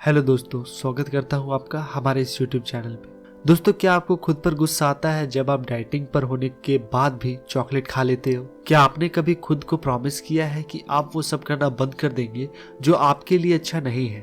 Hello दोस्तों, स्वागत करता हूँ आपका हमारे इस यूट्यूब चैनल पे। दोस्तों, क्या आपको खुद पर गुस्सा आता है जब आप डाइटिंग पर होने के बाद भी चॉकलेट खा लेते हो? क्या आपने कभी खुद को प्रॉमिस किया है कि आप वो सब करना बंद कर देंगे जो आपके लिए अच्छा नहीं है?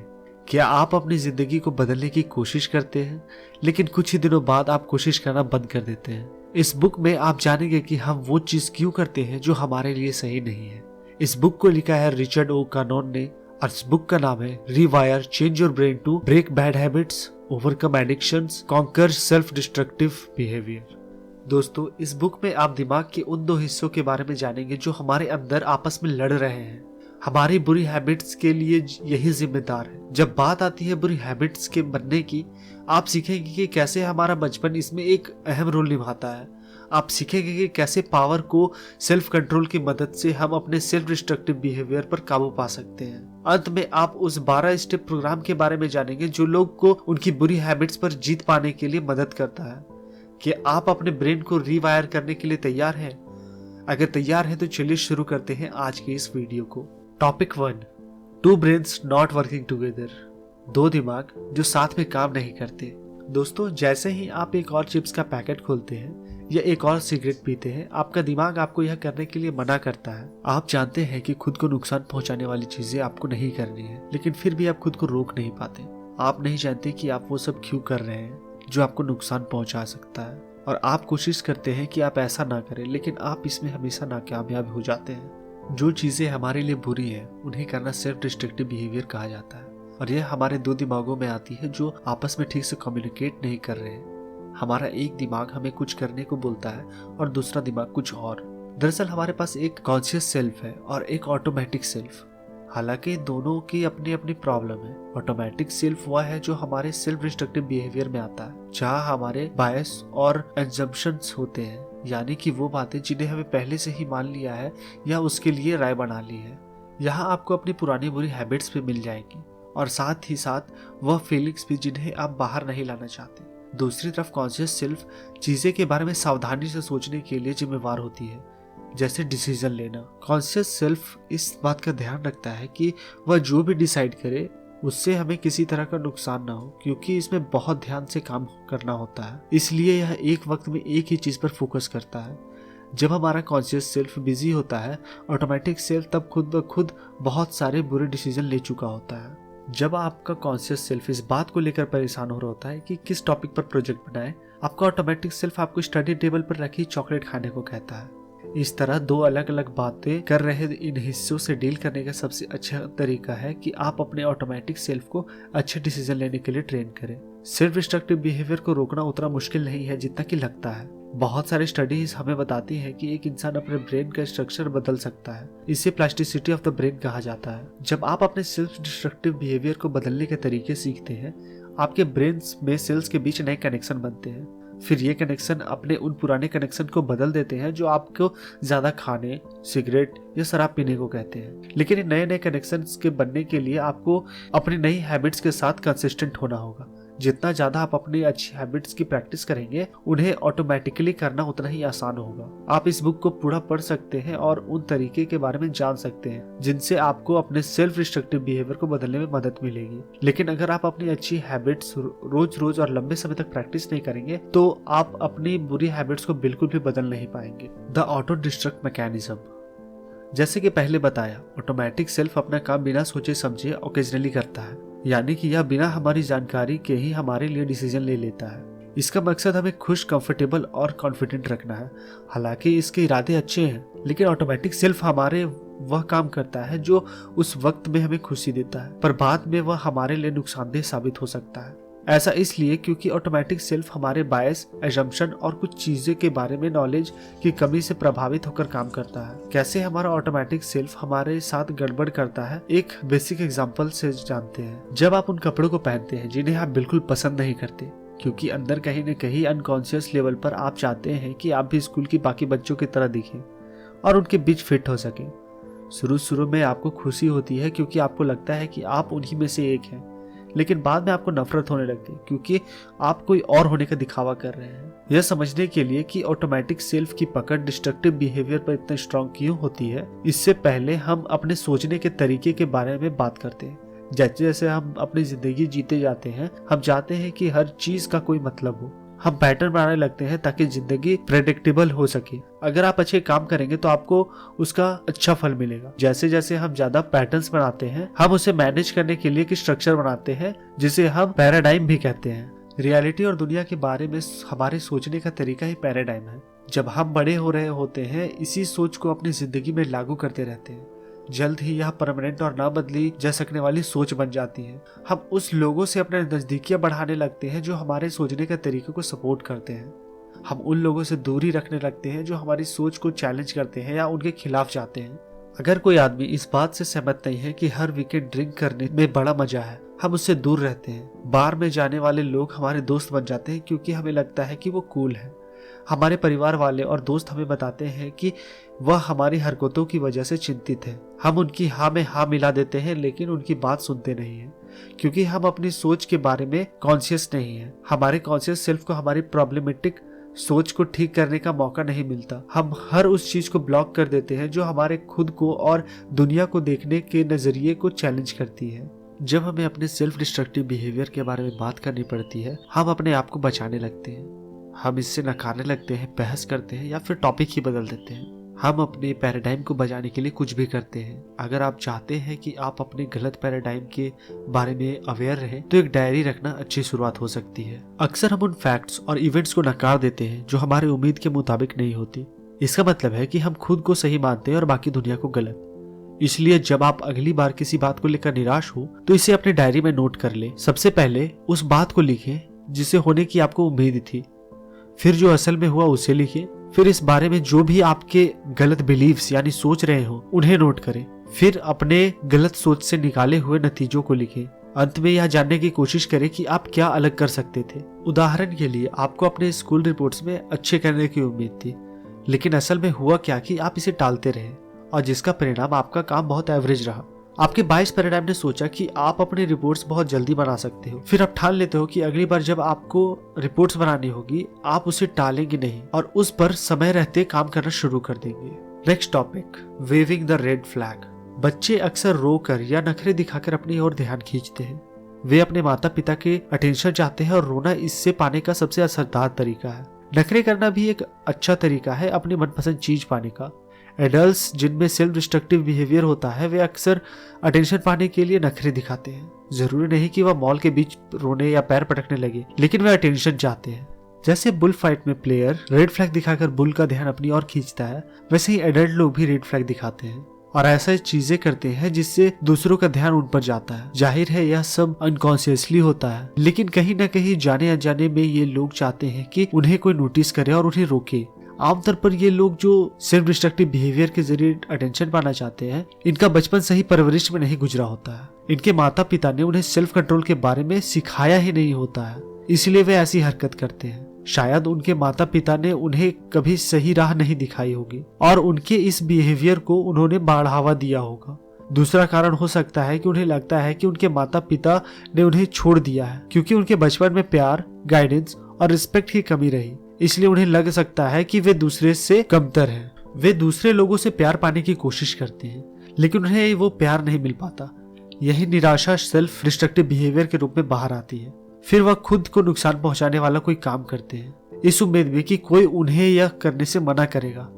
क्या आप अपनी जिंदगी को बदलने की कोशिश करते हैं लेकिन कुछ ही दिनों बाद आप कोशिश करना बंद कर देते हैं? इस बुक में आप जानेंगे कि हम वो चीज क्यों करते हैं जो हमारे लिए सही नहीं है। इस बुक को लिखा है रिचर्ड ओ कानोन ने और इस बुक का नाम है rewire change your brain to break bad habits, overcome addictions, conquer self destructive behaviour. दोस्तों, इस बुक में आप दिमाग के उन दो हिस्सों के बारे में जानेंगे जो हमारे अंदर आपस में लड़ रहे हैं। हमारी बुरी हैबिट्स के लिए यही जिम्मेदार है। जब बात आती है बुरी हैबिट्स के बनने की, आप सीखेंगे कि कैसे हमारा बचपन इसमें एक अहम रोल निभाता है। आप सीखेंगे कि कैसे पावर को सेल्फ कंट्रोल की मदद से हम अपने सेल्फ डिस्ट्रक्टिव बिहेवियर पर काबू पा सकते हैं। अंत में आप उस 12 स्टेप प्रोग्राम के बारे में जानेंगे जो लोग को उनकी बुरी हैबिट्स पर जीत पाने के लिए मदद करता है। कि आप अपने ब्रेन को रीवायर करने के लिए तैयार हैं? अगर तैयार हैं तो चलिए शुरू करते हैं आज के इस वीडियो को। Topic 1, 2 brains not working together. 2 दिमाग जो साथ में काम नहीं करते। दोस्तों, जैसे ही आप एक और चिप्स का पैकेट खोलते हैं या एक और सिगरेट पीते हैं, आपका दिमाग आपको यह करने के लिए मना करता है। आप जानते हैं कि खुद को नुकसान पहुंचाने वाली चीजें आपको नहीं करनी है, लेकिन फिर भी आप खुद को रोक नहीं पाते। आप नहीं जानते कि आप वो सब क्यों कर रहे हैं जो आपको नुकसान पहुंचा सकता है, और आप कोशिश करते हैं कि आप ऐसा ना करें, लेकिन आप इसमें हमेशा नाकामयाब हो जाते हैं। जो चीजें हमारे लिए बुरी है उन्हें करना सेल्फ डिस्ट्रक्टिव बिहेवियर कहा जाता है, और यह हमारे 2 दिमागों में आती है जो आपस में ठीक से कम्युनिकेट नहीं कर रहे हैं। हमारा एक दिमाग हमें कुछ करने को बोलता है और दूसरा दिमाग कुछ और। दरअसल हमारे पास एक कॉन्शियस सेल्फ है और एक ऑटोमेटिक सेल्फ। हालांकि दोनों की अपनी अपनी प्रॉब्लम है। ऑटोमेटिक सेल्फ वह है जो हमारे सेल्फ डिस्ट्रक्टिव बिहेवियर में आता है, जहाँ हमारे बायस और एजम्पशंस होते हैं, यानी कि वो बातें जिन्हें हमें पहले से ही मान लिया है या उसके लिए राय बना ली है। यहाँ आपको अपनी पुरानी बुरी हैबिट्स भी मिल जाएंगी और साथ ही साथ वह फीलिंग्स भी जिन्हें आप बाहर नहीं लाना चाहते। दूसरी तरफ कॉन्शियस सेल्फ चीजें के बारे में सावधानी से सोचने के लिए जिम्मेवार होती है, जैसे डिसीजन लेना। कॉन्शियस सेल्फ इस बात का ध्यान रखता है कि वह जो भी डिसाइड करे उससे हमें किसी तरह का नुकसान ना हो, क्योंकि इसमें बहुत ध्यान से काम करना होता है। इसलिए यह एक वक्त में एक ही चीज पर फोकस करता है। जब हमारा कॉन्शियस सेल्फ बिजी होता है, ऑटोमेटिक सेल्फ तब खुद ब खुद बहुत सारे बुरे डिसीजन ले चुका होता है। जब आपका कॉन्शियस सेल्फ इस बात को लेकर परेशान हो रहा होता है कि किस टॉपिक पर प्रोजेक्ट बनाए, आपका ऑटोमेटिक सेल्फ आपको स्टडी टेबल पर रखी चॉकलेट खाने को कहता है। इस तरह 2 अलग अलग बातें कर रहे इन हिस्सों से डील करने का सबसे अच्छा तरीका है कि आप अपने ऑटोमेटिक सेल्फ को अच्छे डिसीजन लेने के लिए ट्रेन करें। सेल्फ डिस्ट्रक्टिव बिहेवियर को रोकना उतना मुश्किल नहीं है जितना कि लगता है। बहुत सारी स्टडीज हमें बताती हैं कि एक इंसान अपने ब्रेन का स्ट्रक्चर बदल सकता है। इसे प्लास्टिसिटी ऑफ द ब्रेन कहा जाता है। जब आप अपने सेल्फ डिस्ट्रक्टिव बिहेवियर को बदलने के तरीके सीखते हैं, आपके ब्रेन में सेल्स के बीच नए कनेक्शन बनते हैं। फिर ये कनेक्शन अपने उन पुराने कनेक्शन को बदल देते हैं जो आपको ज्यादा खाने, सिगरेट या शराब पीने को कहते हैं। लेकिन इन नए नए कनेक्शन के बनने के लिए आपको अपनी नई हैबिट्स के साथ कंसिस्टेंट होना होगा। जितना ज्यादा आप अपनी अच्छी हैबिट्स की प्रैक्टिस करेंगे, उन्हें ऑटोमेटिकली करना उतना ही आसान होगा। आप इस बुक को पूरा पढ़ सकते हैं और उन तरीके के बारे में जान सकते हैं जिनसे आपको अपने सेल्फ डिस्ट्रक्टिव बिहेवियर को बदलने में मदद मिलेगी। लेकिन अगर आप अपनी अच्छी हैबिट्स रोज रोज और लंबे समय तक प्रैक्टिस नहीं करेंगे तो आप अपनी बुरी हैबिट्स को बिल्कुल भी बदल नहीं पाएंगे। The auto destruct mechanism. जैसे कि पहले बताया, ऑटोमेटिक सेल्फ अपना काम बिना सोचे समझे ओकेजनली करता है, यानी कि यह बिना हमारी जानकारी के ही हमारे लिए डिसीजन ले लेता है। इसका मकसद हमें खुश, कंफर्टेबल और कॉन्फिडेंट रखना है। हालांकि इसके इरादे अच्छे हैं, लेकिन ऑटोमेटिक सेल्फ हमारे वह काम करता है जो उस वक्त में हमें खुशी देता है, पर बाद में वह हमारे लिए नुकसानदेह साबित हो सकता है। ऐसा इसलिए क्योंकि ऑटोमेटिक सेल्फ हमारे बायस, एजम्पशन और कुछ चीजें के बारे में नॉलेज की कमी से प्रभावित होकर काम करता है। कैसे हमारा ऑटोमेटिक सेल्फ हमारे साथ गड़बड़ करता है, एक बेसिक एग्जांपल से जानते हैं। जब आप उन कपड़ों को पहनते हैं जिन्हें आप बिल्कुल पसंद नहीं करते, क्योंकि अंदर कहीं न कहीं अनकॉन्शियस लेवल पर आप चाहते हैं कि आप भी स्कूल की बाकी बच्चों की तरह दिखें और उनके बीच फिट हो सके। शुरू में आपको खुशी होती है क्योंकि आपको लगता है कि आप उन्हीं में से एक हैं, लेकिन बाद में आपको नफरत होने लगती है क्योंकि आप कोई और होने का दिखावा कर रहे हैं। यह समझने के लिए कि ऑटोमेटिक सेल्फ की पकड़ डिस्ट्रक्टिव बिहेवियर पर इतना स्ट्रांग क्यों होती है, इससे पहले हम अपने सोचने के तरीके के बारे में बात करते हैं। जैसे जैसे हम अपनी जिंदगी जीते जाते हैं, हम चाहते हैं कि हर चीज का कोई मतलब हो। हम पैटर्न बनाने लगते हैं ताकि जिंदगी प्रेडिक्टेबल हो सके। अगर आप अच्छे काम करेंगे तो आपको उसका अच्छा फल मिलेगा। जैसे जैसे हम ज्यादा पैटर्न्स बनाते हैं, हम उसे मैनेज करने के लिए एक स्ट्रक्चर बनाते हैं जिसे हम पैराडाइम भी कहते हैं। रियलिटी और दुनिया के बारे में हमारे सोचने का तरीका ही पैराडाइम है। जब हम बड़े हो रहे होते हैं, इसी सोच को अपनी जिंदगी में लागू करते रहते हैं। जल्द ही यह परमानेंट और ना बदली जा सकने वाली सोच बन जाती है। हम उस लोगों से अपने नजदीकियां बढ़ाने लगते हैं जो हमारे सोचने के तरीके को सपोर्ट करते हैं। हम उन लोगों से दूरी रखने लगते हैं जो हमारी सोच को चैलेंज करते हैं या उनके खिलाफ जाते हैं। अगर कोई आदमी इस बात से सहमत नहीं है कि हर वीकेंड ड्रिंक करने में बड़ा मजा है, हम उससे दूर रहते हैं। बार में जाने वाले लोग हमारे दोस्त बन जाते हैं क्योंकि हमें लगता है कि वो कूल है। हमारे परिवार वाले और दोस्त हमें बताते हैं कि वह हमारी हरकतों की वजह से चिंतित है। हम उनकी हाँ में हाँ मिला देते हैं, लेकिन उनकी बात सुनते नहीं हैं क्योंकि हम अपनी सोच के बारे में कॉन्शियस नहीं है। हमारे कॉन्शियस सेल्फ को हमारी प्रॉब्लमेटिक सोच को ठीक करने का मौका नहीं मिलता। हम हर उस चीज को ब्लॉक कर देते हैं जो हमारे खुद को और दुनिया को देखने के नजरिए को चैलेंज करती है। जब हमें अपने सेल्फ डिस्ट्रक्टिव बिहेवियर के बारे में बात करनी पड़ती है, हम अपने आप को बचाने लगते हैं। हम इससे नकारने लगते हैं, बहस करते हैं या फिर टॉपिक ही बदल देते हैं। हम अपने पैराडाइम को बचाने के लिए कुछ भी करते हैं। अगर आप चाहते हैं कि आप अपने गलत पैराडाइम के बारे में अवेयर रहें, तो एक डायरी रखना अच्छी शुरुआत हो सकती है। अक्सर हम उन फैक्ट्स और इवेंट्स को नकार देते हैं जो हमारी उम्मीद के मुताबिक नहीं होती। इसका मतलब है कि हम खुद को सही मानते हैं और बाकी दुनिया को गलत। इसलिए जब आप अगली बार किसी बात को लेकर निराश हो, तो इसे अपनी डायरी में नोट कर ले। सबसे पहले उस बात को लिखें जिसे होने की आपको उम्मीद थी, फिर जो असल में हुआ उसे लिखिए, फिर इस बारे में जो भी आपके गलत बिलीव्स यानी सोच रहे हो उन्हें नोट करें, फिर अपने गलत सोच से निकाले हुए नतीजों को लिखें। अंत में यह जानने की कोशिश करें कि आप क्या अलग कर सकते थे। उदाहरण के लिए, आपको अपने स्कूल रिपोर्ट्स में अच्छे करने की उम्मीद थी, लेकिन असल में हुआ क्या कि आप इसे टालते रहे और जिसका परिणाम आपका काम बहुत एवरेज रहा। आपके 22 पैराडाइम ने सोचा कि आप अपनी रिपोर्ट्स बहुत जल्दी बना सकते हो। फिर आप ठान लेते हो कि अगली बार जब आपको रिपोर्ट्स बनानी होगी, आप उसे टालेंगे नहीं और उस पर समय रहते काम करना शुरू कर देंगे। Next topic, waving the red flag. बच्चे अक्सर रोकर या नखरे दिखाकर अपनी ओर ध्यान खींचते हैं। वे अपने माता पिता के अटेंशन चाहते हैं और रोना इससे पाने का सबसे असरदार तरीका है। नखरे करना भी एक अच्छा तरीका है अपनी मनपसंद चीज पाने का। एडल्ट्स जिनमें सेल्फ डिस्ट्रक्टिव बिहेवियर होता है, वे अक्सर अटेंशन पाने के लिए नखरे दिखाते हैं। जरूरी नहीं कि वह मॉल के बीच रोने या पैर पटकने लगे, लेकिन वे अटेंशन चाहते हैं। जैसे बुल फाइट में प्लेयर रेड फ्लैग दिखाकर बुल का ध्यान अपनी ओर खींचता है, वैसे ही एडल्ट लोग भी रेड फ्लैग दिखाते हैं और ऐसा चीजें करते हैं जिससे दूसरों का ध्यान उन पर जाता है। जाहिर है यह सब अनकॉन्शियसली होता है, लेकिन कहीं न कहीं जाने अनजाने में ये लोग चाहते हैं कि उन्हें कोई नोटिस करे और उन्हें रोके। आमतौर पर ये लोग जो सेल्फ डिस्ट्रक्टिव बिहेवियर के जरिए अटेंशन पाना चाहते हैं, इनका बचपन सही परवरिश में नहीं गुजरा होता है। इनके माता पिता ने उन्हें सेल्फ कंट्रोल के बारे में सिखाया ही नहीं होता है, इसलिए वे ऐसी हरकत करते हैं। शायद उनके माता पिता ने उन्हें कभी सही राह नहीं दिखाई होगी और उनके इस बिहेवियर को उन्होंने बढ़ावा दिया होगा। दूसरा कारण हो सकता है कि उन्हें लगता है कि उनके माता पिता ने उन्हें छोड़ दिया है क्योंकि उनके बचपन में प्यार, गाइडेंस और रिस्पेक्ट की कमी रही। इसलिए उन्हें लग सकता है कि वे दूसरे से कमतर हैं। वे दूसरे लोगों से प्यार पाने की कोशिश करते हैं, लेकिन उन्हें वो प्यार नहीं मिल पाता। यही निराशा सेल्फ डिस्ट्रक्टिव बिहेवियर के रूप में बाहर आती है। फिर वह खुद को नुकसान पहुंचाने वाला कोई काम करते हैं, इस उम्मीद में कि कोई उन्हें यह करने से मना करेगा।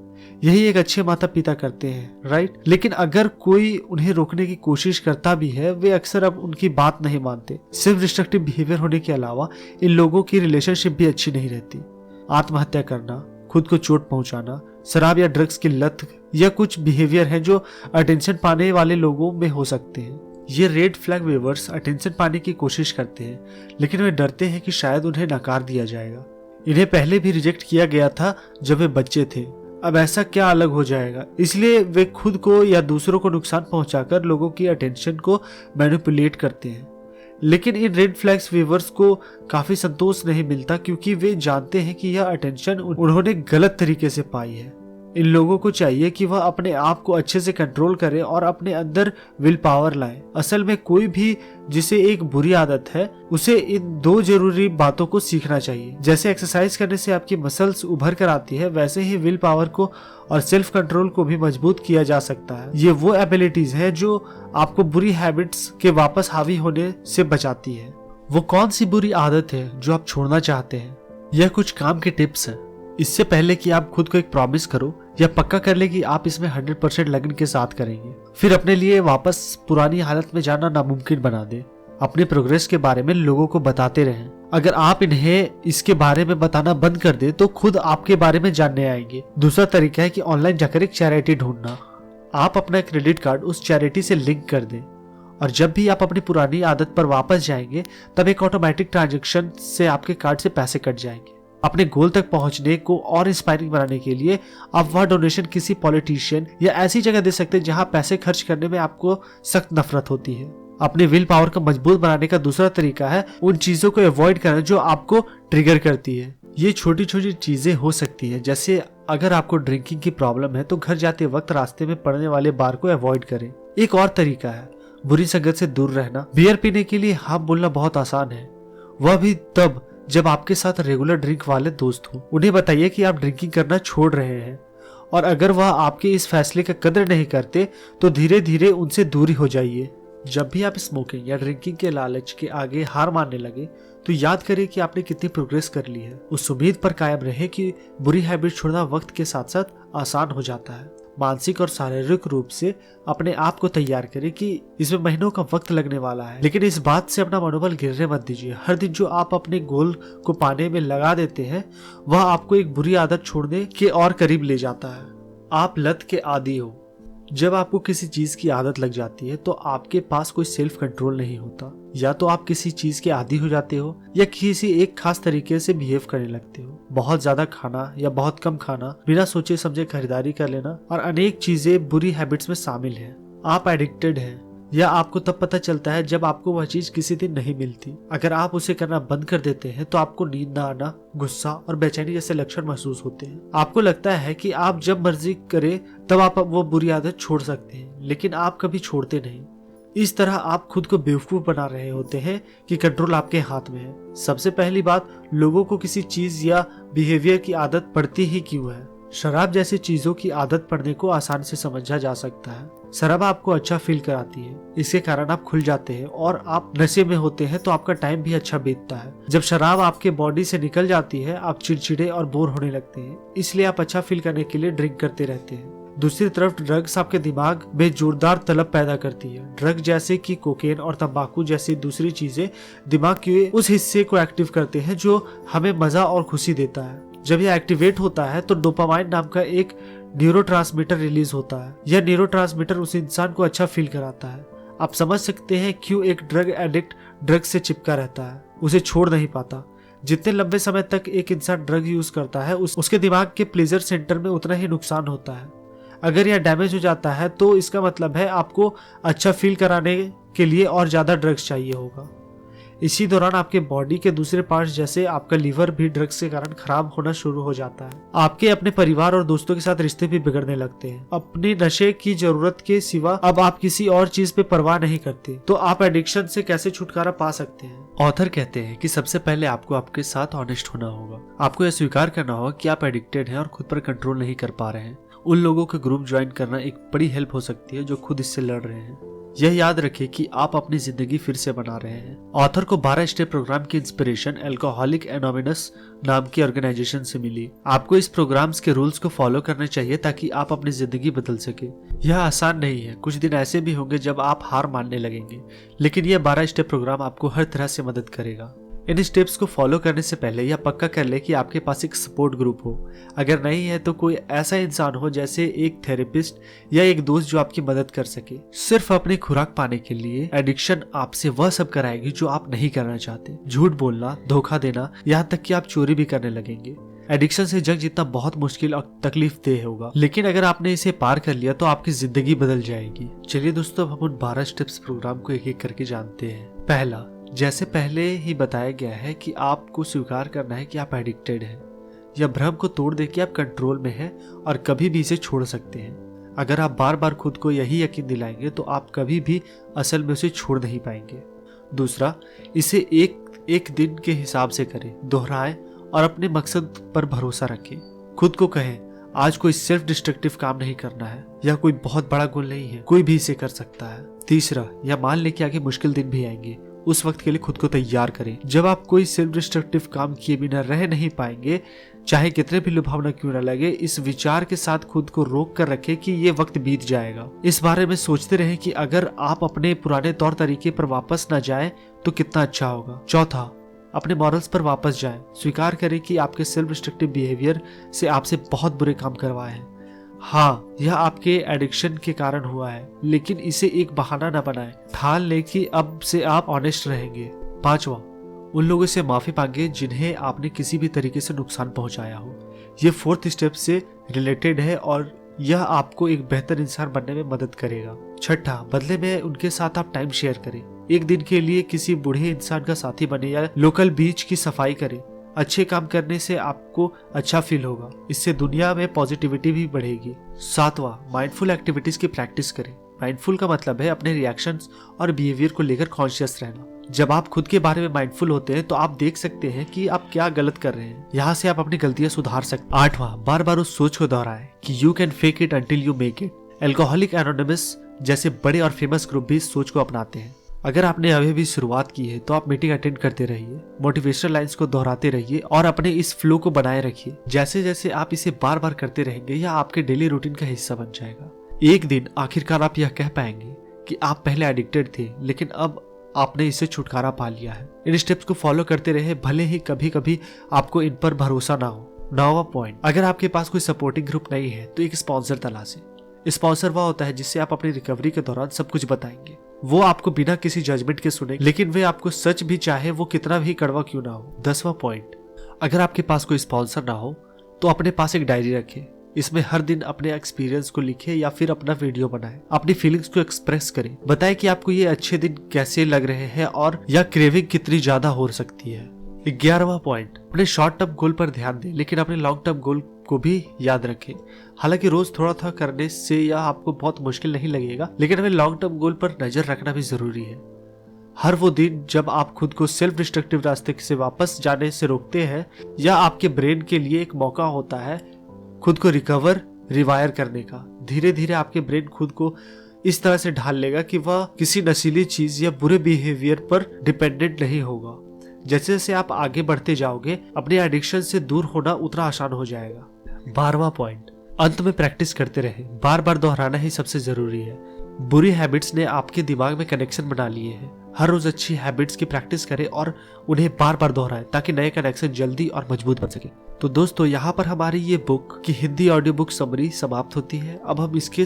यही एक अच्छे माता पिता करते हैं, राइट? लेकिन अगर कोई उन्हें रोकने की कोशिश करता भी है, वे अक्सर अब उनकी बात नहीं मानते। सेल्फ डिस्ट्रक्टिव बिहेवियर होने के अलावा इन लोगों की रिलेशनशिप भी अच्छी नहीं रहती। आत्महत्या करना, खुद को चोट पहुंचाना, शराब या ड्रग्स की लत, यह कुछ बिहेवियर हैं जो अटेंशन पाने वाले लोगों में हो सकते हैं। ये रेड फ्लैग वेवर्स अटेंशन पाने की कोशिश करते हैं, लेकिन वे डरते हैं कि शायद उन्हें नकार दिया जाएगा। इन्हें पहले भी रिजेक्ट किया गया था जब वे बच्चे थे, अब ऐसा क्या अलग हो जाएगा? इसलिए वे खुद को या दूसरों को नुकसान पहुंचाकर लोगों की अटेंशन को मैनिपुलेट करते हैं। लेकिन इन रेड फ्लैग्स वेवर्स को काफी संतोष नहीं मिलता क्योंकि वे जानते हैं कि यह अटेंशन उन्होंने गलत तरीके से पाई है। इन लोगों को चाहिए कि वह अपने आप को अच्छे से कंट्रोल करे और अपने अंदर विल पावर लाए। असल में कोई भी जिसे एक बुरी आदत है उसे इन दो जरूरी बातों को सीखना चाहिए। जैसे एक्सरसाइज करने से आपकी मसल्स उभर कर आती है, वैसे ही विल पावर को और सेल्फ कंट्रोल को भी मजबूत किया जा सकता है। ये वो एबिलिटीज है जो आपको बुरी हैबिट्स के वापस हावी होने से बचाती है। वो कौन सी बुरी आदत है जो आप छोड़ना चाहते हैं? यह कुछ काम के टिप्स है। इससे पहले कि आप खुद को एक प्रॉमिस करो या पक्का कर ले कि आप इसमें 100% लगन के साथ करेंगे, फिर अपने लिए वापस पुरानी हालत में जाना नामुमकिन बना दे। अपने प्रोग्रेस के बारे में लोगों को बताते रहें। अगर आप इन्हें इसके बारे में बताना बंद कर दे तो खुद आपके बारे में जानने आएंगे। दूसरा तरीका है कि ऑनलाइन जाकर एक चैरिटी ढूंढना। आप अपना क्रेडिट कार्ड उस चैरिटी से लिंक कर दें और जब भी आप अपनी पुरानी आदत पर वापस जाएंगे तब एक ऑटोमेटिक ट्रांजैक्शन से आपके कार्ड से पैसे कट जाएंगे। अपने गोल तक पहुंचने को और इंस्पायरिंग बनाने के लिए आप वह डोनेशन किसी पॉलिटिशियन या ऐसी जगह दे सकते हैं जहां पैसे खर्च करने में आपको सख्त नफरत होती है। अपने विल पावर को मजबूत बनाने का दूसरा तरीका है उन चीजों को अवॉइड करना जो आपको ट्रिगर करती है। ये छोटी छोटी चीजें हो सकती है, जैसे अगर आपको ड्रिंकिंग की प्रॉब्लम है तो घर जाते वक्त रास्ते में पड़ने वाले बार को अवॉइड करें। एक और तरीका है बुरी संगत से दूर रहना। बियर पीने के लिए हाँ बोलना बहुत आसान है, वह भी तब जब आपके साथ रेगुलर ड्रिंक वाले दोस्त हो। उन्हें बताइए कि आप ड्रिंकिंग करना छोड़ रहे हैं और अगर वह आपके इस फैसले का कदर नहीं करते तो धीरे धीरे उनसे दूरी हो जाइए। जब भी आप स्मोकिंग या ड्रिंकिंग के लालच के आगे हार मानने लगे तो याद करें कि आपने कितनी प्रोग्रेस कर ली है। उस उम्मीद पर कायम रहे कि बुरी हैबिट छोड़ना वक्त के साथ साथ आसान हो जाता है। मानसिक और शारीरिक रूप से अपने आप को तैयार करें कि इसमें महीनों का वक्त लगने वाला है, लेकिन इस बात से अपना मनोबल गिरने मत दीजिए। हर दिन जो आप अपने गोल को पाने में लगा देते हैं वह आपको एक बुरी आदत छोड़ने के और करीब ले जाता है। आप लत के आदी हो। जब आपको किसी चीज की आदत लग जाती है तो आपके पास कोई सेल्फ कंट्रोल नहीं होता। या तो आप किसी चीज के आदी हो जाते हो या किसी एक खास तरीके से बिहेव करने लगते हो। बहुत ज्यादा खाना या बहुत कम खाना, बिना सोचे समझे खरीदारी कर लेना और अनेक चीजें बुरी हैबिट्स में शामिल हैं। आप एडिक्टेड हैं या आपको तब पता चलता है जब आपको वह चीज किसी दिन नहीं मिलती। अगर आप उसे करना बंद कर देते हैं तो आपको नींद न आना, गुस्सा और बेचैनी जैसे लक्षण महसूस होते हैं। आपको लगता है कि आप जब मर्जी करें तब आप वो बुरी आदत छोड़ सकते हैं, लेकिन आप कभी छोड़ते नहीं। इस तरह आप खुद को बेवकूफ बना रहे होते हैं कि कंट्रोल आपके हाथ में है। सबसे पहली बात, लोगों को किसी चीज या बिहेवियर की आदत पड़ती ही क्यों है? शराब जैसी चीजों की आदत पड़ने को आसान से समझा जा सकता है। शराब आपको अच्छा फील कराती है, इसके कारण आप खुल जाते हैं और आप नशे में होते हैं तो आपका टाइम भी अच्छा बीतता है। जब शराब आपके बॉडी से निकल जाती है आप चिड़चिड़े और बोर होने लगते हैं, इसलिए आप अच्छा फील करने के लिए ड्रिंक करते रहते हैं। दूसरी तरफ ड्रग्स आपके दिमाग में जोरदार तलब पैदा करती है। ड्रग जैसे कि कोकेन और तंबाकू जैसी दूसरी चीजें दिमाग के उस हिस्से को एक्टिव करते हैं जो हमें मजा और खुशी देता है। जब यह एक्टिवेट होता है तो डोपामाइन नाम का एक न्यूरोट्रांसमीटर रिलीज होता है। यह न्यूरोट्रांसमीटर उस इंसान को अच्छा फील कराता है। आप समझ सकते हैं क्यों एक ड्रग एडिक्ट ड्रग से चिपका रहता है, उसे छोड़ नहीं पाता। जितने लंबे समय तक एक इंसान ड्रग यूज करता है उसके दिमाग के प्लेजर सेंटर में उतना ही नुकसान होता है। अगर यह डैमेज हो जाता है तो इसका मतलब है आपको अच्छा फील कराने के लिए और ज्यादा ड्रग्स चाहिए होगा। इसी दौरान आपके बॉडी के दूसरे पार्ट्स जैसे आपका लीवर भी ड्रग्स के कारण खराब होना शुरू हो जाता है। आपके अपने परिवार और दोस्तों के साथ रिश्ते भी बिगड़ने लगते हैं। अपनी नशे की जरूरत के सिवा अब आप किसी और चीज पे परवाह नहीं करते। तो आप एडिक्शन से कैसे छुटकारा पा सकते हैं? ऑथर कहते हैं कि सबसे पहले आपको आपके साथ ऑनेस्ट होना होगा। आपको यह स्वीकार करना होगा कि आप एडिक्टेड हैं और खुद पर कंट्रोल नहीं कर पा रहे हैं। उन लोगों के ग्रुप ज्वाइन करना एक बड़ी हेल्प हो सकती है जो खुद इससे लड़ रहे हैं। यह याद रखें कि आप अपनी जिंदगी फिर से बना रहे हैं। ऑथर को 12 स्टेप प्रोग्राम की इंस्पिरेशन अल्कोहलिक एनोनिमस नाम की ऑर्गेनाइजेशन से मिली। आपको इस प्रोग्राम्स के रूल्स को फॉलो करने चाहिए ताकि आप अपनी जिंदगी बदल सके। यह आसान नहीं है, कुछ दिन ऐसे भी होंगे जब आप हार मानने लगेंगे, लेकिन यह 12 स्टेप प्रोग्राम आपको हर तरह से मदद करेगा। इन स्टेप्स को फॉलो करने से पहले यह पक्का कर ले कि आपके पास एक सपोर्ट ग्रुप हो। अगर नहीं है तो कोई ऐसा इंसान हो जैसे एक थेरेपिस्ट या एक दोस्त जो आपकी मदद कर सके। सिर्फ अपनी खुराक पाने के लिए एडिक्शन आपसे वह सब कराएगी जो आप नहीं करना चाहते। झूठ बोलना, धोखा देना, यहाँ तक कि आप चोरी भी करने लगेंगे। एडिक्शन से जंग जीतना बहुत मुश्किल और तकलीफ देह होगा, लेकिन अगर आपने इसे पार कर लिया तो आपकी जिंदगी बदल जाएगी। चलिए दोस्तों, अब हम उन 12 स्टेप्स प्रोग्राम को एक एक करके जानते हैं। पहला, जैसे पहले ही बताया गया है कि आपको स्वीकार करना है कि आप एडिक्टेड हैं। यह भ्रम को तोड़ दे कि आप कंट्रोल में हैं और कभी भी इसे छोड़ सकते हैं। अगर आप बार बार खुद को यही यकीन दिलाएंगे तो आप कभी भी असल में उसे छोड़ नहीं पाएंगे। दूसरा, इसे एक दिन के हिसाब से करें, दोहराएं और अपने मकसद पर भरोसा रखें। खुद को कहें, आज कोई सेल्फ डिस्ट्रक्टिव काम नहीं करना है, यह कोई बहुत बड़ा गोल नहीं है, कोई भी इसे कर सकता है। तीसरा, यह मान ले कि आगे मुश्किल दिन भी आएंगे, उस वक्त के लिए खुद को तैयार करें। जब आप कोई सेल्फ डिस्ट्रक्टिव काम किए बिना रह नहीं पाएंगे, चाहे कितने भी लुभावना क्यों न लगे, इस विचार के साथ खुद को रोक कर रखें कि ये वक्त बीत जाएगा। इस बारे में सोचते रहें कि अगर आप अपने पुराने तौर तरीके पर वापस न जाएं तो कितना अच्छा होगा। चौथा, अपने मॉरल्स पर वापस जाएं। स्वीकार करें कि आपके सेल्फ डिस्ट्रक्टिव बिहेवियर से आपसे बहुत बुरे काम करवाए हैं। हाँ, यह आपके एडिक्शन के कारण हुआ है, लेकिन इसे एक बहाना न बनाएं। ठान लें कि अब से आप ऑनेस्ट रहेंगे। पांचवा, उन लोगों से माफी मांगे जिन्हें आपने किसी भी तरीके से नुकसान पहुंचाया हो। यह फोर्थ स्टेप से रिलेटेड है और यह आपको एक बेहतर इंसान बनने में मदद करेगा। छठा, बदले में उनके साथ आप टाइम शेयर करें। एक दिन के लिए किसी बूढ़े इंसान का साथी बने या लोकल बीच की सफाई करें। अच्छे काम करने से आपको अच्छा फील होगा, इससे दुनिया में पॉजिटिविटी भी बढ़ेगी। सातवां, माइंडफुल एक्टिविटीज की प्रैक्टिस करें। माइंडफुल का मतलब है अपने रिएक्शंस और बिहेवियर को लेकर कॉन्शियस रहना। जब आप खुद के बारे में माइंडफुल होते हैं तो आप देख सकते हैं कि आप क्या गलत कर रहे हैं। यहाँ से आप अपनी गलतियां सुधार सकते हैं। आठवां, बार बार उस सोच को दोहराएं कि you can fake it until you make it. Alcoholic anonymous जैसे बड़े और फेमस ग्रुप भी इस सोच को अपनाते हैं। अगर आपने अभी भी शुरुआत की है तो आप मीटिंग अटेंड करते रहिए, मोटिवेशनल लाइंस को दोहराते रहिए और अपने इस फ्लो को बनाए रखिए। जैसे जैसे आप इसे बार बार करते रहेंगे यह आपके डेली रूटीन का हिस्सा बन जाएगा। एक दिन आखिरकार आप यह कह पाएंगे कि आप पहले एडिक्टेड थे, लेकिन अब आपने इससे छुटकारा पा लिया है। इन स्टेप्स को फॉलो करते रहे, भले ही कभी कभी आपको इन पर भरोसा ना हो। 9वां पॉइंट, अगर आपके पास कोई सपोर्टिंग ग्रुप नहीं है तो एक स्पॉन्सर तलाशें। स्पॉन्सर वह होता है जिससे आप अपनी रिकवरी के दौरान सब कुछ बताएंगे। वो आपको बिना किसी जजमेंट के सुने, लेकिन वे आपको सच भी चाहे वो कितना भी कड़वा क्यों ना हो। 10वां पॉइंट, अगर आपके पास कोई स्पॉन्सर ना हो तो अपने पास एक डायरी रखें। इसमें हर दिन अपने एक्सपीरियंस को लिखें या फिर अपना वीडियो बनाएं। अपनी फीलिंग्स को एक्सप्रेस करें। बताएं कि आपको ये अच्छे दिन कैसे लग रहे हैं और यह क्रेविंग कितनी ज्यादा हो सकती है। 11वां पॉइंट, अपने शॉर्ट टर्म गोल पर ध्यान दें, लेकिन अपने लॉन्ग टर्म गोल को भी याद रखें। हालांकि रोज थोड़ा थोड़ा करने से यह आपको बहुत मुश्किल नहीं लगेगा, लेकिन हमें लॉन्ग टर्म गोल पर नजर रखना भी जरूरी है। हर वो दिन जब आप खुद को सेल्फ डिस्ट्रक्टिव रास्ते से वापस जाने से रोकते हैं, यह आपके ब्रेन के लिए एक मौका होता है खुद को रिवायर करने का। धीरे धीरे आपके ब्रेन खुद को इस तरह से ढाल लेगा कि वह किसी नशीली चीज या बुरे बिहेवियर पर डिपेंडेंट नहीं होगा। जैसे जैसे आप आगे बढ़ते जाओगे, अपने एडिक्शन से दूर होना उतना आसान हो जाएगा। 12वां पॉइंट, अंत में प्रैक्टिस करते रहे। बार बार दोहराना ही सबसे जरूरी है। बुरी हैबिट्स ने आपके दिमाग में कनेक्शन बना लिए हैं। हर रोज अच्छी हैबिट्स की प्रैक्टिस करें और उन्हें बार बार दोहराएं ताकि नए कनेक्शन जल्दी और मजबूत बन सके। तो दोस्तों, यहाँ पर हमारी ये बुक की हिंदी ऑडियो बुक समरी समाप्त होती है। अब हम इसके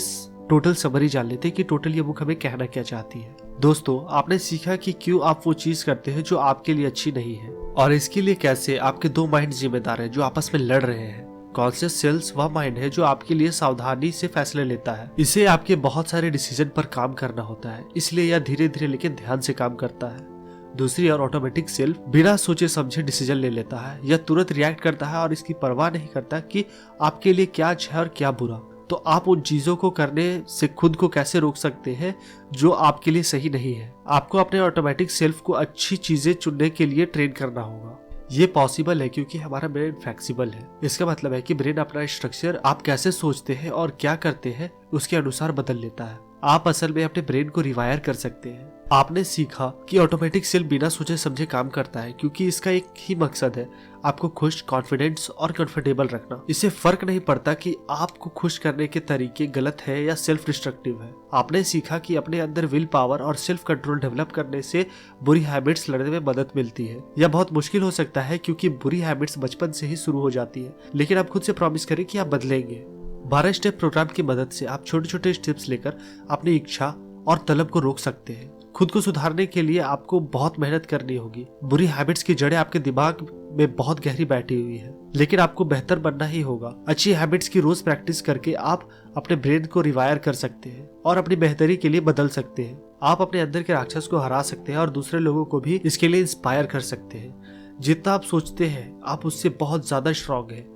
टोटल समरी जान लेते हैं कि टोटल ये बुक हमें कहना क्या चाहती है। दोस्तों, आपने सीखा कि क्यों आप वो चीज करते हैं जो आपके लिए अच्छी नहीं है, और इसके लिए कैसे आपके दो माइंड जिम्मेदार हैं जो आपस में लड़ रहे हैं। कॉन्शियस सेल्स वह माइंड है जो आपके लिए सावधानी से फैसले लेता है। इसे आपके बहुत सारे डिसीजन पर काम करना होता है, इसलिए यह धीरे धीरे लेकिन ध्यान से काम करता है। दूसरी और ऑटोमेटिक सेल्फ बिना सोचे समझे डिसीजन ले लेता है। यह तुरंत रिएक्ट करता है और इसकी परवाह नहीं करता कि आपके लिए क्या अच्छा है और क्या बुरा। तो आप उन चीजों को करने से खुद को कैसे रोक सकते हैं जो आपके लिए सही नहीं है। आपको अपने ऑटोमेटिक सेल्फ को अच्छी चीजें चुनने के लिए ट्रेन करना होगा। ये पॉसिबल है क्योंकि हमारा ब्रेन फ्लेक्सिबल है। इसका मतलब है कि ब्रेन अपना स्ट्रक्चर आप कैसे सोचते हैं और क्या करते हैं उसके अनुसार बदल लेता है। आप असल में अपने ब्रेन को रिवायर कर सकते हैं। आपने सीखा कि ऑटोमेटिक सेल्फ बिना सोचे समझे काम करता है क्योंकि इसका एक ही मकसद है, आपको खुश, कॉन्फिडेंस और कंफर्टेबल रखना। इससे फर्क नहीं पड़ता कि आपको खुश करने के तरीके गलत है या सेल्फ डिस्ट्रक्टिव है। आपने सीखा कि अपने अंदर विल पावर और सेल्फ कंट्रोल डेवलप करने से बुरी हैबिट्स लड़ने में मदद मिलती है। यह बहुत मुश्किल हो सकता है क्योंकि बुरी हैबिट्स बचपन से ही शुरू हो जाती है, लेकिन आप खुद से प्रॉमिस करें कि आप बदलेंगे। 12 स्टेप प्रोग्राम की मदद से आप छोटे छोटे स्टेप्स लेकर अपनी इच्छा और तलब को रोक सकते हैं। खुद को सुधारने के लिए आपको बहुत मेहनत करनी होगी। बुरी हैबिट्स की जड़ें आपके दिमाग में बहुत गहरी बैठी हुई है, लेकिन आपको बेहतर बनना ही होगा। अच्छी हैबिट्स की रोज प्रैक्टिस करके आप अपने ब्रेन को रिवायर कर सकते हैं और अपनी बेहतरी के लिए बदल सकते हैं। आप अपने अंदर के राक्षस को हरा सकते हैं और दूसरे लोगों को भी इसके लिए इंस्पायर कर सकते हैं। जितना आप सोचते हैं आप उससे बहुत ज्यादा स्ट्रांग है।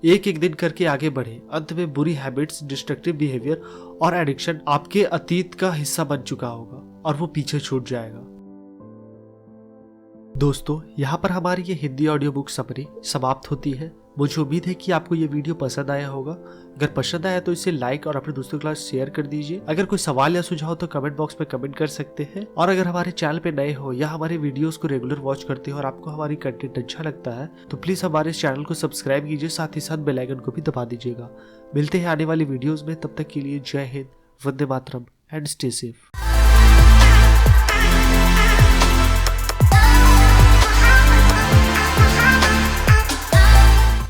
एक एक दिन करके आगे बढ़े। अंत में बुरी हैबिट्स, डिस्ट्रक्टिव बिहेवियर और एडिक्शन आपके अतीत का हिस्सा बन चुका होगा और वो पीछे छूट जाएगा। दोस्तों, यहाँ पर हमारी ये हिंदी ऑडियो बुक समरी समाप्त होती है। मुझे उम्मीद है कि आपको ये वीडियो पसंद आया होगा। अगर पसंद आया तो इसे लाइक और अपने दोस्तों के साथ शेयर कर दीजिए। अगर कोई सवाल या सुझाव तो कमेंट बॉक्स में कमेंट कर सकते हैं। और अगर हमारे चैनल पे नए हो या हमारे वीडियोस को रेगुलर वॉच करते हो और आपको हमारी कंटेंट अच्छा लगता है तो प्लीज हमारे इस चैनल को सब्सक्राइब कीजिए, साथ ही साथ बेल आइकन को भी दबा दीजिएगा। मिलते हैं आने वाली वीडियोज में, तब तक के लिए जय Hind, Vande Mataram and stay safe.